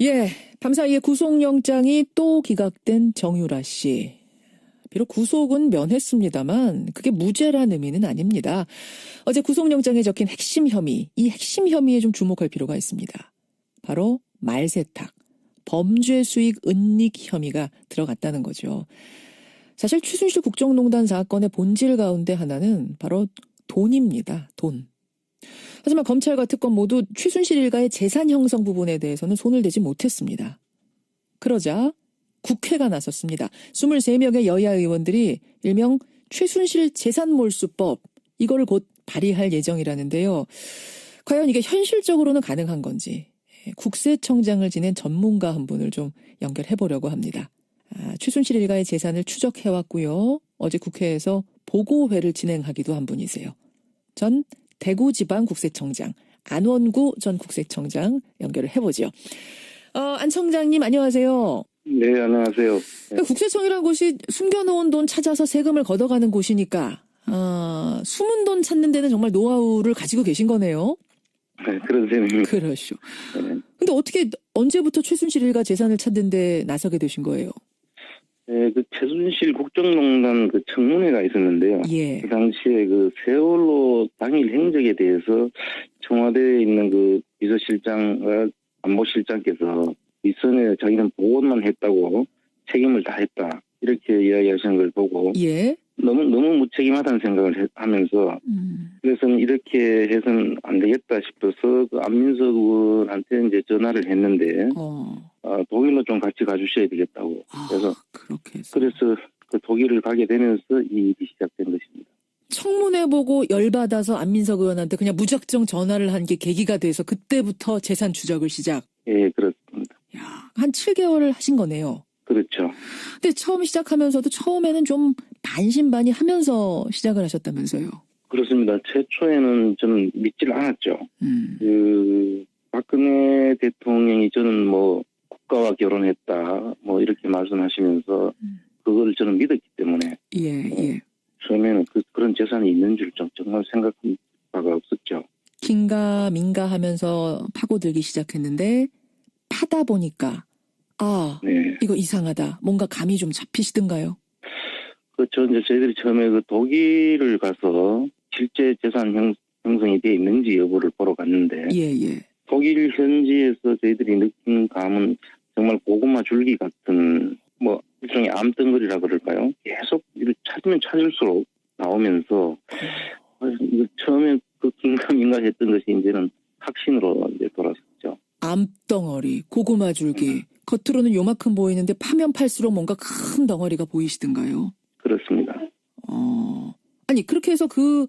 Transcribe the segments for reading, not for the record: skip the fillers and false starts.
예, 밤사이에 구속영장이 또 기각된 정유라 씨. 비록 구속은 면했습니다만 그게 무죄란 의미는 아닙니다. 어제 구속영장에 적힌 핵심 혐의, 이 핵심 혐의에 좀 주목할 필요가 있습니다. 바로 말세탁, 범죄 수익 은닉 혐의가 들어갔다는 거죠. 사실 최순실 국정농단 사건의 본질 가운데 하나는 바로 돈입니다. 돈. 하지만 검찰과 특검 모두 최순실 일가의 재산 형성 부분에 대해서는 손을 대지 못했습니다. 그러자 국회가 나섰습니다. 23명의 여야 의원들이 일명 최순실 재산몰수법, 이거를 곧 발의할 예정이라는데요. 과연 이게 현실적으로는 가능한 건지 국세청장을 지낸 전문가 한 분을 좀 연결해보려고 합니다. 최순실 일가의 재산을 추적해왔고요. 어제 국회에서 보고회를 진행하기도 한 분이세요. 전 대구지방국세청장 안원구 전 국세청장 연결을 해보죠. 안 청장님 안녕하세요. 네, 안녕하세요. 네. 국세청이라는 곳이 숨겨놓은 돈 찾아서 세금을 걷어가는 곳이니까 숨은 돈 찾는 데는 정말 노하우를 가지고 계신 거네요. 네, 그런 셈입니다. 그러시오. 네. 근데 어떻게 언제부터 최순실 일가 재산을 찾는 데 나서게 되신 거예요? 네, 그 최순실 국정농단 그 청문회가 있었는데요. 예. 그 당시에 그 세월호 당일 행적에 대해서 청와대에 있는 그 비서실장과 안보실장께서 윗선에 자기는 보고만 했다고 책임을 다했다 이렇게 이야기하시는 걸 보고 예. 너무 무책임하다는 생각을 하면서 그래서는 이렇게 해서는 안 되겠다 싶어서 그 안민석 의원한테 이제 전화를 했는데 독일로 좀 같이 가주셔야 되겠다고. 그래서 그렇게 해서. 그래서 그 독일을 가게 되면서 이 일이 시작된 것입니다. 청문회 보고 열받아서 안민석 의원한테 그냥 무작정 전화를 한 게 계기가 돼서 그때부터 재산 추적을 시작. 예, 그렇습니다. 야, 한 7개월을 하신 거네요. 그렇죠. 근데 처음 시작하면서도 처음에는 좀 반신반의하면서 시작을 하셨다면서요. 그렇습니다. 최초에는 좀 믿질 않았죠. 그 박근혜 대통령이 저는 뭐 국가와 결혼했다 뭐 이렇게 말씀하시면서 그걸 저는 믿었기 때문에 예. 처음에는 그런 재산이 있는 줄 정말 생각한 바가 없었죠. 긴가민가 하면서 파고들기 시작했는데 파다 보니까 네. 이거 이상하다. 뭔가 감이 좀 잡히시던가요? 그렇죠. 이제 저희들이 처음에 그 독일을 가서 실제 재산 형성이 되어 있는지 여부를 보러 갔는데 예. 독일 현지에서 저희들이 느낀 감은 정말 고구마 줄기 같은 뭐 일종의 암덩어리라 그럴까요? 계속 이렇게 찾으면 찾을수록 나오면서 처음에 그 긴가민가 했던 것이 이제는 확신으로 이제 돌아섰죠. 암덩어리, 고구마 줄기. 겉으로는 요만큼 보이는데 파면 팔수록 뭔가 큰 덩어리가 보이시던가요? 그렇습니다. 아니 그렇게 해서 그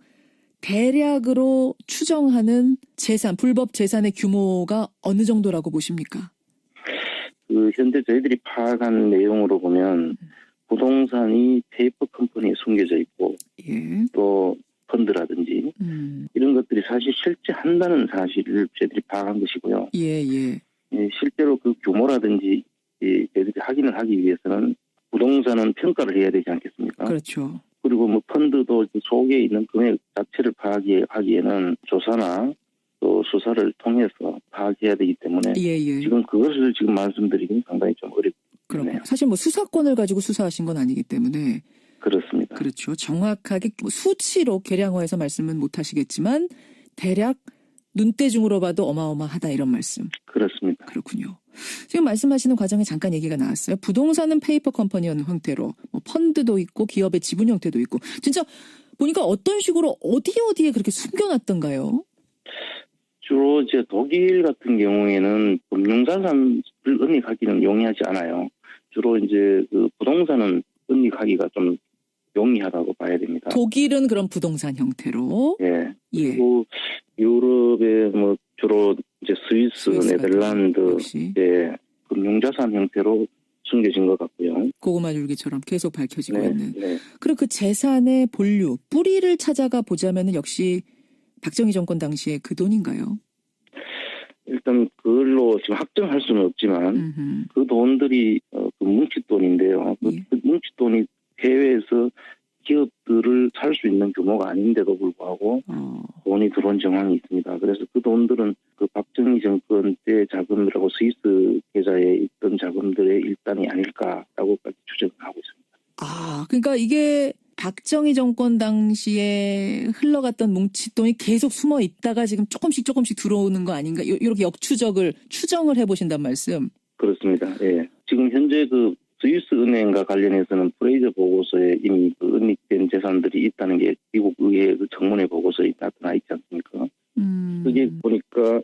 대략으로 추정하는 재산, 불법 재산의 규모가 어느 정도라고 보십니까? 그 현재 저희들이 파악한 내용으로 보면 부동산이 페이퍼 컴퍼니에 숨겨져 있고 또 펀드라든지 이런 것들이 사실 실제 한다는 사실을 저희들이 파악한 것이고요. 예. 실제로 그 규모라든지 저희들이 확인을 하기 위해서는 부동산은 평가를 해야 되지 않겠습니까? 그렇죠. 그리고 뭐 펀드도 속에 있는 금액 자체를 파악하기에는 조사나 또 수사를 통해서 파악해야 되기 때문에 지금 그것을 지금 말씀드리기는 상당히 좀 어렵네요. 사실 뭐 수사권을 가지고 수사하신 건 아니기 때문에 그렇습니다. 그렇죠. 정확하게 수치로 계량화해서 말씀은 못 하시겠지만 대략 눈대중으로 봐도 어마어마하다 이런 말씀. 그렇습니다. 그렇군요. 지금 말씀하시는 과정에 잠깐 얘기가 나왔어요. 부동산은 페이퍼 컴퍼니 형태로 뭐 펀드도 있고 기업의 지분 형태도 있고 진짜 보니까 어떤 식으로 어디에 그렇게 숨겨놨던가요? 주로 이제 독일 같은 경우에는 금융자산을 은닉하기는 용이하지 않아요. 주로 이제 그 부동산은 은닉하기가 좀 용이하다고 봐야 됩니다. 독일은 그런 부동산 형태로. 예. 그리고 유럽에 뭐 주로 이제 스위스 네덜란드 금융자산 형태로 숨겨진 것 같고요. 고구마 줄기처럼 계속 밝혀지고 있는. 그리고 그 재산의 본류, 뿌리를 찾아가 보자면은 역시 박정희 정권 당시에 그 돈인가요? 일단 그걸로 지금 확정할 수는 없지만 그 돈들이 그 뭉칫돈인데요. 그 뭉칫돈이 해외에서 기업들을 살 수 있는 규모가 아닌데도 불구하고 돈이 들어온 정황이 있습니다. 그래서 그 돈들은 그 박정희 정권 때 자금이라고 스위스 계좌에 있던 자금들의 일단이 아닐까라고까지 추정을 하고 있습니다. 그러니까 이게 박정희 정권 당시에 흘러갔던 뭉칫돈이 계속 숨어 있다가 지금 조금씩 들어오는 거 아닌가? 이렇게 추정을 해보신단 말씀. 그렇습니다. 예. 지금 현재 그 스위스 은행과 관련해서는 프레이저 보고서에 이미 그 은닉된 재산들이 있다는 게 미국 의회 그 청문회 보고서에 나타나 있지 않습니까? 그게 보니까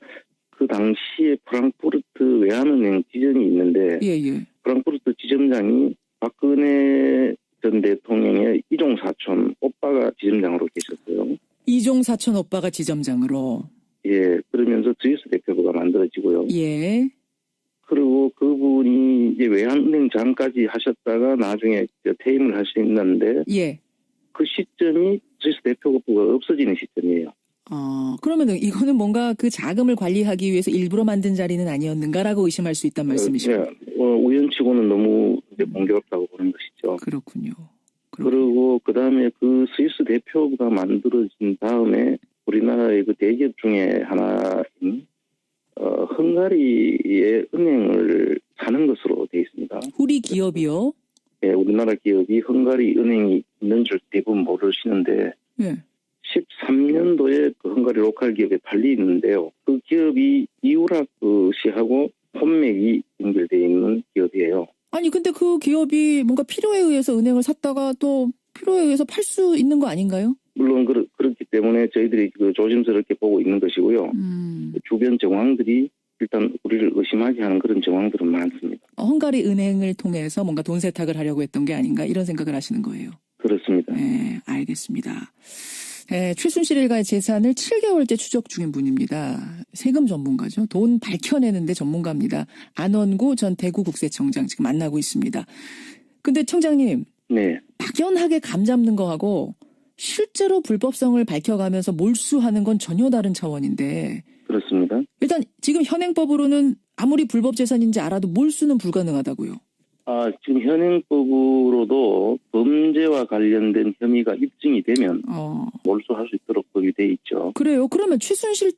그 당시에 프랑크푸르트 외환은행 지점이 있는데 프랑크푸르트 지점장이 박근혜 전 대통령의 이종 사촌 오빠가 지점장으로 계셨어요. 이종 사촌 오빠가 지점장으로. 예, 그러면서 스위스 대표부가 만들어지고요. 예. 그리고 그분이 이제 외환은행장까지 하셨다가 나중에 퇴임을 하셨는데 그 시점이 스위스 대표부가 없어지는 시점이에요. 그러면 이거는 뭔가 그 자금을 관리하기 위해서 일부러 만든 자리는 아니었는가라고 의심할 수 있단 말씀이시죠? 네, 우연치고는 너무 이제 공교롭다고 보는 것이죠. 그렇군요. 그리고 그 다음에 그 스위스 대표부가 만들어진 다음에 우리나라의 그 대기업 중에 하나인 헝가리의 은행을 사는 것으로 되어 있습니다. 우리 기업이요? 네, 우리나라 기업이 헝가리 은행이 있는 줄 대부분 모르시는데 13년도에 그 헝가리 로컬 기업에 팔리는데요. 그 기업이 이우라크 시하고 혼맥이 연결되어 있는 기업이에요. 아니 근데 그 기업이 뭔가 필요에 의해서 은행을 샀다가 또 필요에 의해서 팔 수 있는 거 아닌가요? 물론 그렇기 때문에 저희들이 그 조심스럽게 보고 있는 것이고요. 주변 정황들이 일단 우리를 의심하게 하는 그런 정황들은 많습니다. 헝가리 은행을 통해서 뭔가 돈 세탁을 하려고 했던 게 아닌가 이런 생각을 하시는 거예요. 그렇습니다. 네, 알겠습니다. 네, 최순실 일가의 재산을 7개월째 추적 중인 분입니다. 세금 전문가죠. 돈 밝혀내는데 전문가입니다. 안원구 전 대구국세청장 지금 만나고 있습니다. 근데 청장님, 네. 막연하게 감 잡는 거하고 실제로 불법성을 밝혀가면서 몰수하는 건 전혀 다른 차원인데. 그렇습니다. 일단 지금 현행법으로는 아무리 불법 재산인지 알아도 몰수는 불가능하다고요. 지금 현행법으로도 범죄와 관련된 혐의가 입증이 되면 몰수할 수 있도록 법이 돼 있죠. 그래요? 그러면 최순실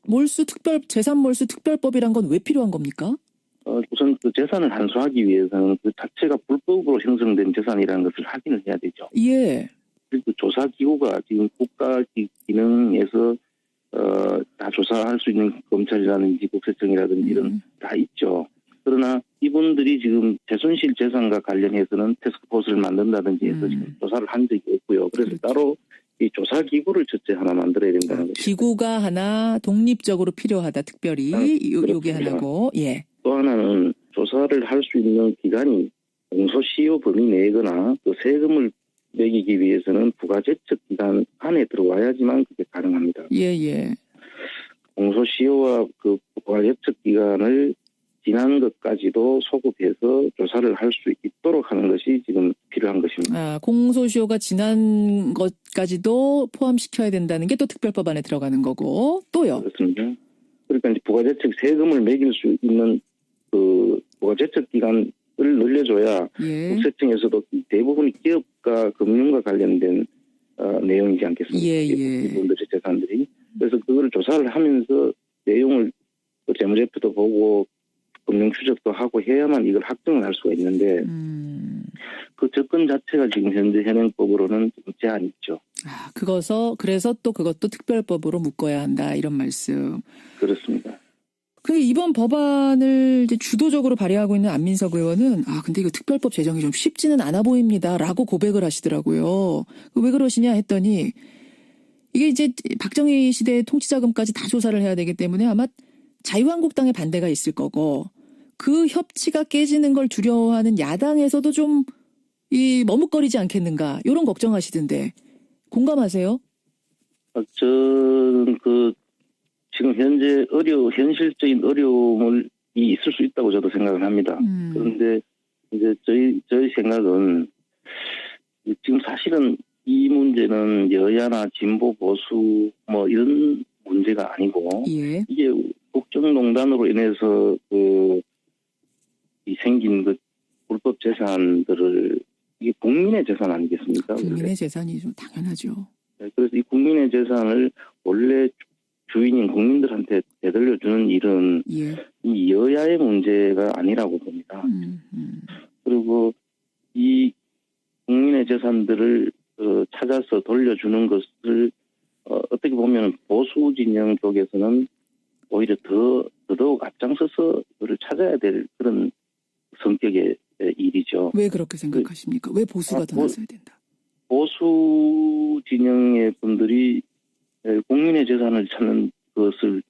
재산 몰수 특별법이란 건 왜 필요한 겁니까? 우선 그 재산을 한수하기 위해서는 그 자체가 불법으로 형성된 재산이라는 것을 확인을 해야 되죠. 예. 그리고 조사기구가 지금 국가 기능에서 다 조사할 수 있는 검찰이라든지 국세청이라든지 이런 다 있죠. 그러나 이분들이 지금 최순실 재산과 관련해서는 태스크포스를 만든다든지 해서 지금 조사를 한 적이 없고요. 그래서 따로 이 조사기구를 첫째 하나 만들어야 된다는 거죠. 기구가 하나 독립적으로 필요하다. 특별히 요게 하나고. 예. 또 하나는 조사를 할 수 있는 기관이 공소시효 범위 내거나 또 세금을 매기기 위해서는 부가제척 기간 안에 들어와야지만 그게 가능합니다. 예. 공소시효와 그 부가제척 기간을 지난 것까지도 소급해서 조사를 할 수 있도록 하는 것이 지금 필요한 것입니다. 공소시효가 지난 것까지도 포함시켜야 된다는 게 또 특별법 안에 들어가는 거고 또요. 그렇습니다. 그러니까 이제 부가제척 세금을 매길 수 있는 그 부가제척 기간을 늘려줘야 국세청에서도 대부분이 기업과 금융과 관련된 내용이지 않겠습니까? 이분들의 재산들이. 그래서 그걸 조사를 하면서 내용을 재무제표도 보고 금융 추적도 하고 해야만 이걸 확정을 할 수가 있는데 그 접근 자체가 지금 현재 현행법으로는 좀 제한이 있죠. 그래서 또 그것도 특별법으로 묶어야 한다 이런 말씀. 그렇습니다. 이번 법안을 이제 주도적으로 발의하고 있는 안민석 의원은 근데 이거 특별법 제정이 좀 쉽지는 않아 보입니다라고 고백을 하시더라고요. 왜 그러시냐 했더니 이게 이제 박정희 시대의 통치자금까지 다 조사를 해야 되기 때문에 아마 자유한국당의 반대가 있을 거고 그 협치가 깨지는 걸 두려워하는 야당에서도 좀 머뭇거리지 않겠는가 이런 걱정하시던데 공감하세요? 저는 지금 현재 현실적인 어려움이 있을 수 있다고 저도 생각을 합니다. 그런데 이제 저희 생각은 지금 사실은 이 문제는 여야나 진보 보수 뭐 이런 문제가 아니고 이게 국정농단으로 인해서 이 생긴 그 불법 재산들을 이게 국민의 재산 아니겠습니까? 국민의 재산이 좀 당연하죠. 네, 그래서 이 국민의 재산을 원래 주인인 국민들한테 되돌려주는 일은 예. 이 여야의 문제가 아니라고 봅니다. 그리고 이 국민의 재산들을 찾아서 돌려주는 것을 어떻게 보면 보수 진영 쪽에서는 오히려 더더욱 앞장서서 그를 찾아야 될 그런 성격의 일이죠. 왜 그렇게 생각하십니까? 왜 보수가 더 나서야 된다? 보수 진영의 분들이 국민의 재산을 찾는 것을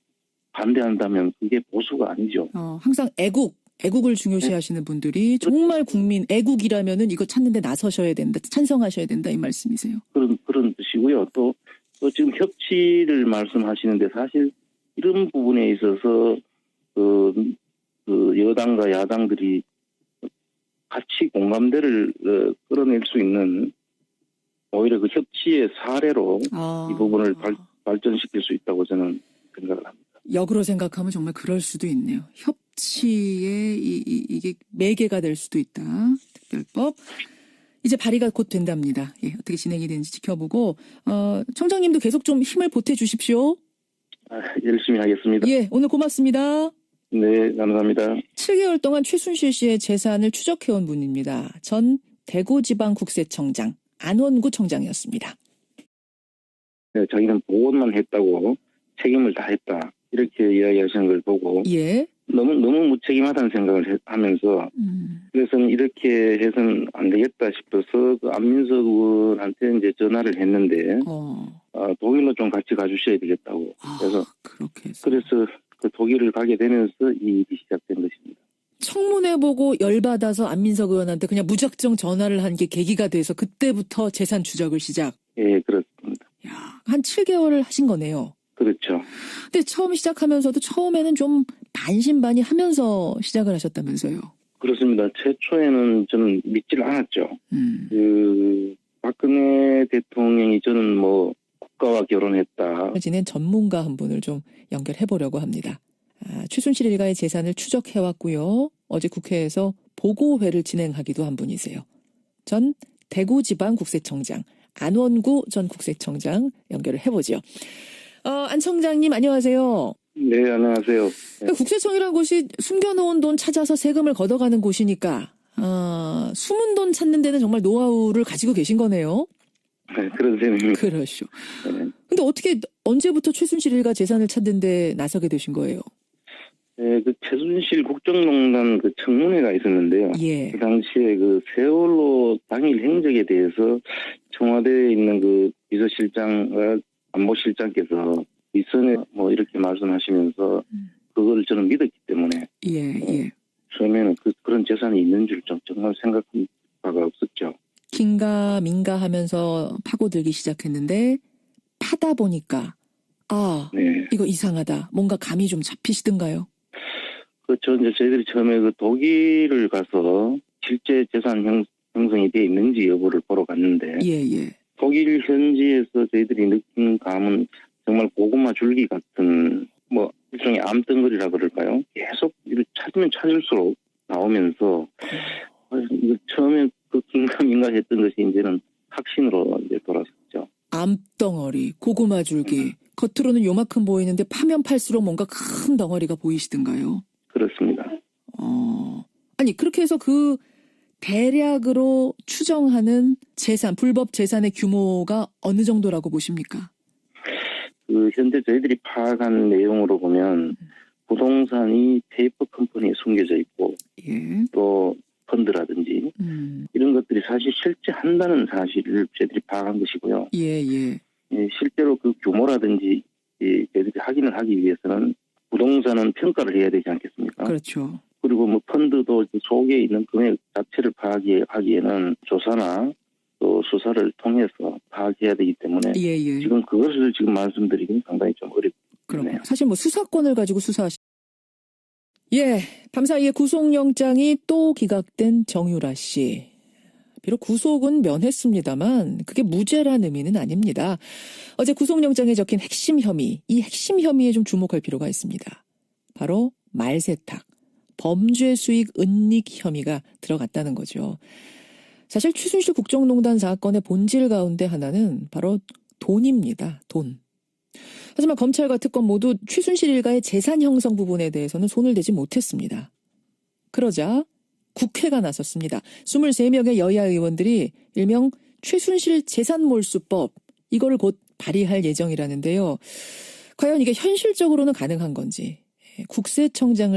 반대한다면 그게 보수가 아니죠. 항상 애국을 중요시하시는 분들이 정말 국민 애국이라면은 이거 찾는데 나서셔야 된다, 찬성하셔야 된다 이 말씀이세요. 그런 뜻이고요. 또 지금 협치를 말씀하시는데 사실 이런 부분에 있어서 그 여당과 야당들이 같이 공감대를 끌어낼 수 있는 오히려 그 협치의 사례로 이 부분을 발전시킬 수 있다고 저는 생각을 합니다. 역으로 생각하면 정말 그럴 수도 있네요. 협치의 이게 매개가 될 수도 있다. 특별법. 이제 발의가 곧 된답니다. 예, 어떻게 진행이 되는지 지켜보고 청장님도 계속 좀 힘을 보태주십시오. 열심히 하겠습니다. 예, 오늘 고맙습니다. 네, 감사합니다. 7개월 동안 최순실 씨의 재산을 추적해온 분입니다. 전 대구지방국세청장 안원구 청장이었습니다. 네, 자기는 보고만 했다고 책임을 다했다 이렇게 이야기하시는 걸 보고 예. 너무 무책임하다는 생각을 하면서 그래서 이렇게 해서는 안 되겠다 싶어서 그 안민석 의원한테 이제 전화를 했는데 독일로 좀 같이 가주셔야 되겠다고 그래서 그 독일을 가게 되면서 이 일이 시작된 것입니다. 청문회 보고 열받아서 안민석 의원한테 그냥 무작정 전화를 한 게 계기가 돼서 그때부터 재산 추적을 시작. 예, 그렇습니다. 한 7개월을 하신 거네요. 그렇죠. 근데 처음 시작하면서도 처음에는 좀 반신반의하면서 시작을 하셨다면서요. 그렇습니다. 최초에는 저는 믿지를 않았죠. 박근혜 대통령이 저는 국가와 결혼했다. 지낸 전문가 한 분을 좀 연결해 보려고 합니다. 최순실 일가의 재산을 추적해왔고요. 어제 국회에서 보고회를 진행하기도 한 분이세요. 전 대구지방국세청장 안원구 전 국세청장 연결을 해보죠. 안 청장님 안녕하세요. 네, 안녕하세요. 네. 국세청이라는 곳이 숨겨놓은 돈 찾아서 세금을 걷어가는 곳이니까 숨은 돈 찾는 데는 정말 노하우를 가지고 계신 거네요. 네, 그런 셈입니다. 그렇죠. 네. 근데 어떻게 언제부터 최순실 일가 재산을 찾는 데 나서게 되신 거예요? 네, 그 최순실 국정농단 그 청문회가 있었는데요. 예. 그 당시에 그 세월호 당일 행적에 대해서 청와대에 있는 그 비서실장과 안보실장께서 윗선에 이렇게 말씀하시면서 그걸 저는 믿었기 때문에 처음에는 그런 재산이 있는 줄 정말 생각한 바가 없었죠. 긴가민가 하면서 파고들기 시작했는데 파다 보니까 네. 이거 이상하다. 뭔가 감이 좀 잡히시던가요? 저희들이 처음에 그 독일을 가서 실제 재산 형성이 되어 있는지 여부를 보러 갔는데 독일 현지에서 저희들이 느낀 감은 정말 고구마 줄기 같은 일종의 암덩어리라 그럴까요? 계속 찾으면 찾을수록 나오면서 처음에 그 긴가민가 했던 것이 이제는 확신으로 이제 돌아섰죠. 암덩어리, 고구마 줄기. 겉으로는 요만큼 보이는데 파면 팔수록 뭔가 큰 덩어리가 보이시던가요? 그렇습니다. 아니 그렇게 해서 그 대략으로 추정하는 재산, 불법 재산의 규모가 어느 정도라고 보십니까? 현재 저희들이 파악한 내용으로 보면 부동산이 페이퍼 컴퍼니에 숨겨져 있고 또 펀드라든지 이런 것들이 사실 실제 한다는 사실을 저희들이 파악한 것이고요. 실제로 그 규모라든지 저희들이 확인을 하기 위해서는 부동산은 평가를 해야 되지 않겠습니까? 그렇죠. 그리고 펀드도 속에 있는 금액 자체를 파악하기에는 조사나 또 수사를 통해서 파악해야 되기 때문에 지금 그것을 지금 말씀드리기는 상당히 좀 어렵네요. 사실 수사권을 가지고 밤 사이에 구속영장이 또 기각된 정유라 씨. 비록 구속은 면했습니다만 그게 무죄란 의미는 아닙니다. 어제 구속영장에 적힌 핵심 혐의, 이 핵심 혐의에 좀 주목할 필요가 있습니다. 바로 말세탁, 범죄 수익 은닉 혐의가 들어갔다는 거죠. 사실 최순실 국정농단 사건의 본질 가운데 하나는 바로 돈입니다. 돈. 하지만 검찰과 특검 모두 최순실 일가의 재산 형성 부분에 대해서는 손을 대지 못했습니다. 그러자 국회가 나섰습니다. 23명의 여야 의원들이 일명 최순실 재산몰수법, 이거를 곧 발의할 예정이라는데요. 과연 이게 현실적으로는 가능한 건지, 국세청장을